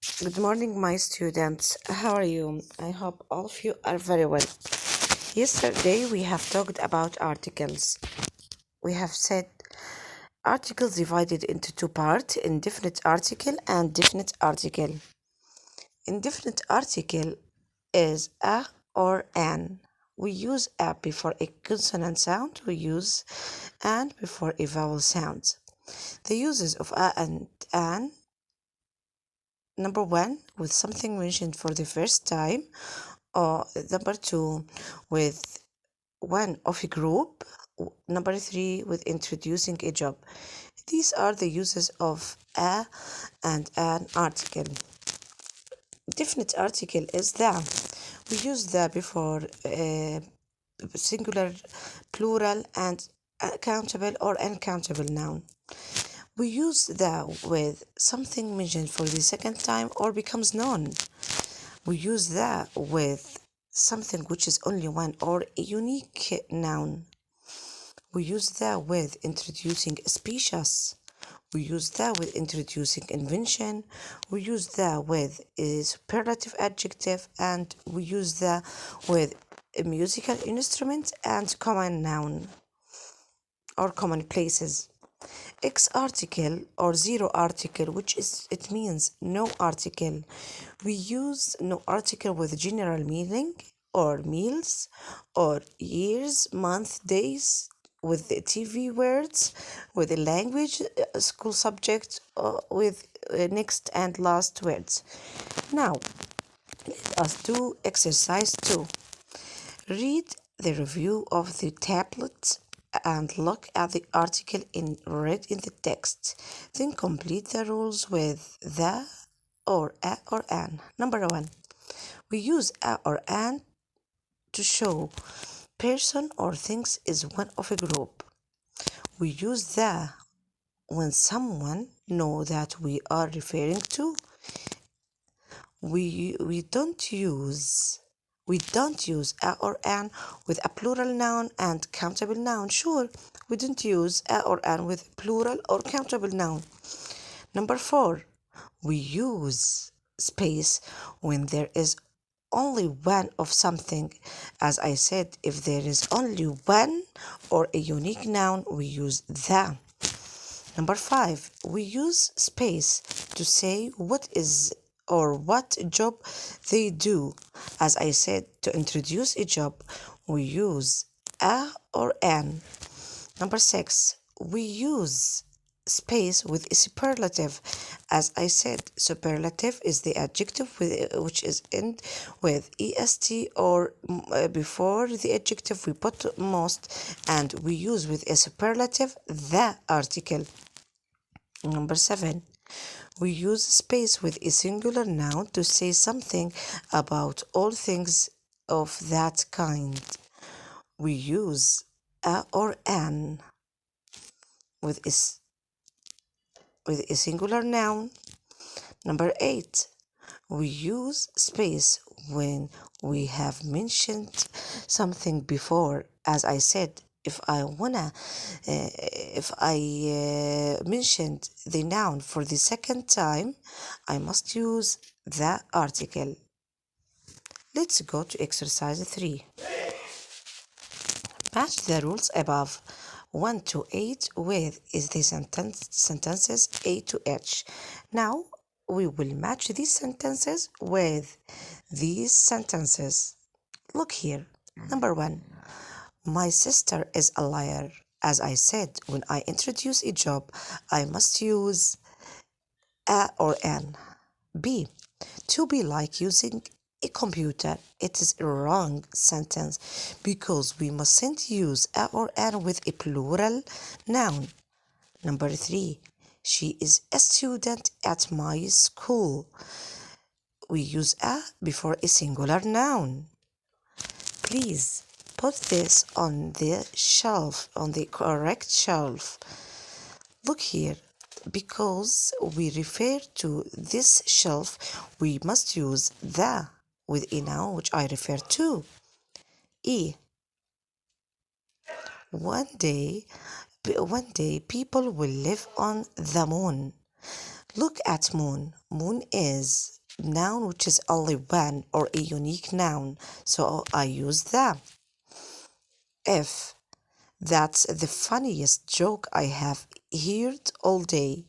Good morning, my students. How are you? I hope all of you are very well. Yesterday, we have talked about articles. We have said articles divided into two parts, indefinite article and definite article. Indefinite article is a or an. We use a before a consonant sound. We use an before a vowel sound. The uses of a and an. Number one, with something mentioned for the first time, or number two, with one of a group. Number three, with introducing a job. These are the uses of a and an article. Definite article is the. We use the before singular, plural, and countable or uncountable noun. We use the with something mentioned for the second time or becomes known. We use the with something which is only one or a unique noun. We use the with introducing a species. We use the with introducing invention. We use the with a superlative adjective, and we use the with a musical instrument and common noun or common places. X article or zero article, which is it means no article. We use no article with general meaning or meals or years, month, days, with the TV words, with the language, school subject, with next and last words. Now, let us do exercise 2. Read the review of the tablet and look at the article in red in the text. Then complete the rules with the or a or an. Number 1. We use a or an to show person or things is one of a group. We use the when someone know that we are referring to. We don't use a or an with a plural noun and countable noun. Sure, we don't use a or an with plural or countable noun. Number 4, we use space when there is only one of something. As I said, if there is only one or a unique noun, we use the. Number 5, we use space to say what is or what job they do. As I said, to introduce a job, we use a or an. Number 6, we use space with a superlative. As I said, superlative is the adjective which is end with est or before the adjective we put most, and we use with a superlative the article. Number 7, we use space with a singular noun to say something about all things of that kind. We use a or an with a singular noun. Number 8, we use space when we have mentioned something before. As I said, if I mentioned the noun for the second time, I must use the article. Let's go to exercise 3. Match the rules above 1 to 8 with is the sentences A to H. Now we will match these sentences with these sentences. Look here. Number 1. My sister is a liar. As I said, when I introduce a job, I must use a or an. B. To be like using a computer. It is a wrong sentence because we mustn't use a or an with a plural noun. Number 3. She is a student at my school. We use a before a singular noun. Please put this on the shelf, on the correct shelf. Look here. Because we refer to this shelf, we must use the with a noun which I refer to. E. One day people will live on the moon. Look at moon. Moon is noun which is only one or a unique noun. So I use the. If that's the funniest joke I have heard all day.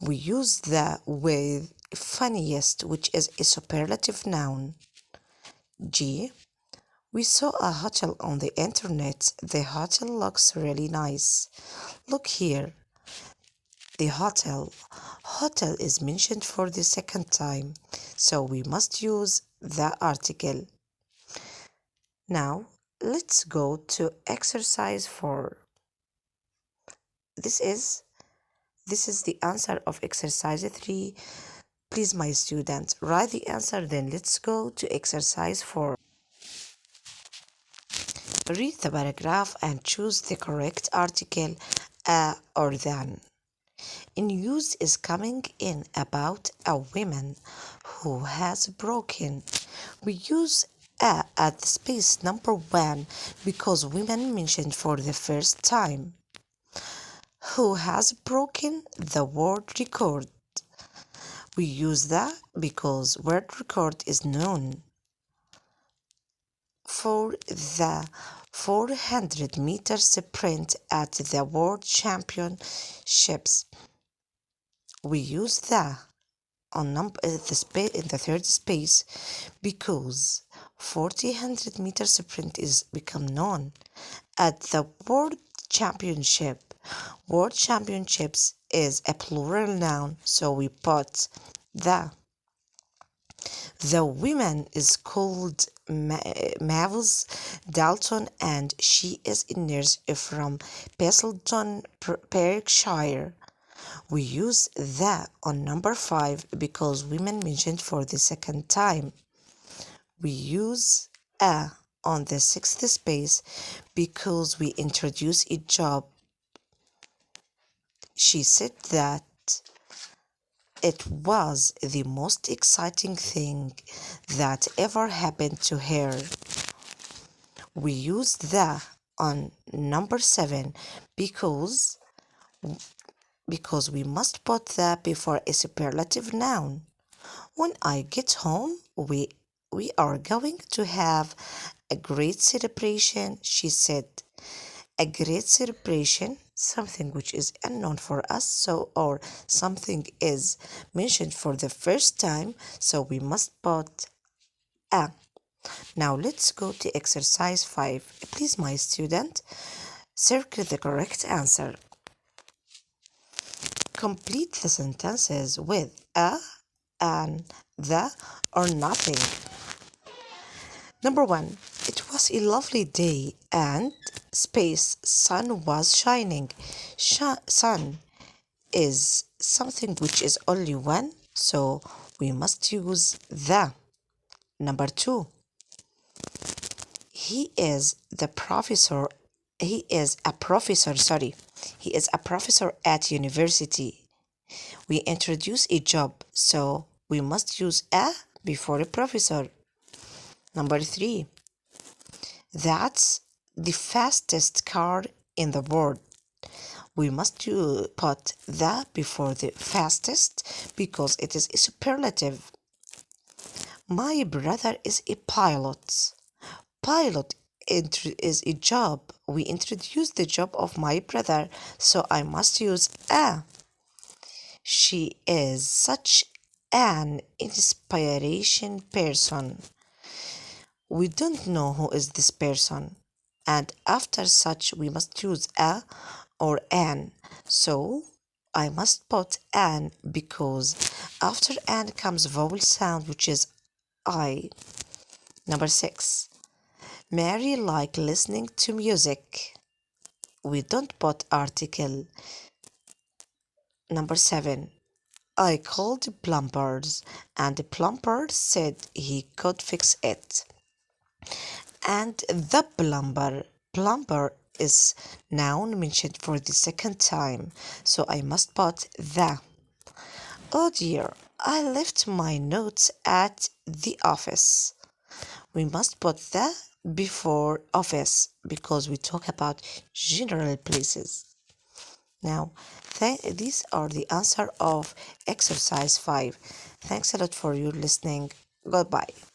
We use the with funniest, which is a superlative noun. G. We saw a hotel on the internet. The hotel looks really nice. Look here. The hotel. Hotel is mentioned for the second time, so we must use the article. Now, let's go to exercise 4. This is this is the answer of exercise 3. Please, my students, write the answer, then let's go to exercise 4. Read the paragraph and choose the correct article a or than. In use is coming in about a woman who has broken. We use a at space number 1 because women mentioned for the first time. Who has broken the world record? We use that because world record is known. For the 400-meter sprint at the World Championships, we use the on in the third space because 400-meter sprint is become known at the World Championship. World Championships is a plural noun, so we put the. The woman is called Mavis Dalton and she is a nurse from Basildon, Berkshire. We use the on number 5 because women mentioned for the second time. We use a on the sixth space because we introduce a job. She said that it was the most exciting thing that ever happened to her. We use the on number 7 because we must put the before a superlative noun. When I get home, we are going to have a great celebration, she said. A great celebration, something which is unknown for us, so or something is mentioned for the first time, so we must put a. Now let's go to exercise 5. Please, my student, circle the correct answer. Complete the sentences with a, an, the, or nothing. Number 1. It was a lovely day and space sun was shining. Sun is something which is only one, so we must use the. Number 2. He is the professor. He is a professor, sorry. He is a professor at university. We introduce a job, so we must use a before a professor. Number 3. That's the fastest car in the world. We must put the before the fastest because it is a superlative. My brother is a pilot. Pilot is a job. We introduce the job of my brother, so I must use a. She is such an inspiration person. We don't know who is this person, and after such we must use a or an. So I must put an because after an comes vowel sound which is I. Number 6. Mary like listening to music. We don't put article. Number 7. I called the plumbers and the plumber said he could fix it. And the plumber is noun mentioned for the second time, so I must put the. Oh dear, I left my notes at the office. We must put the before office because we talk about general places. Now, these are the answer of exercise 5. Thanks a lot for your listening. Goodbye.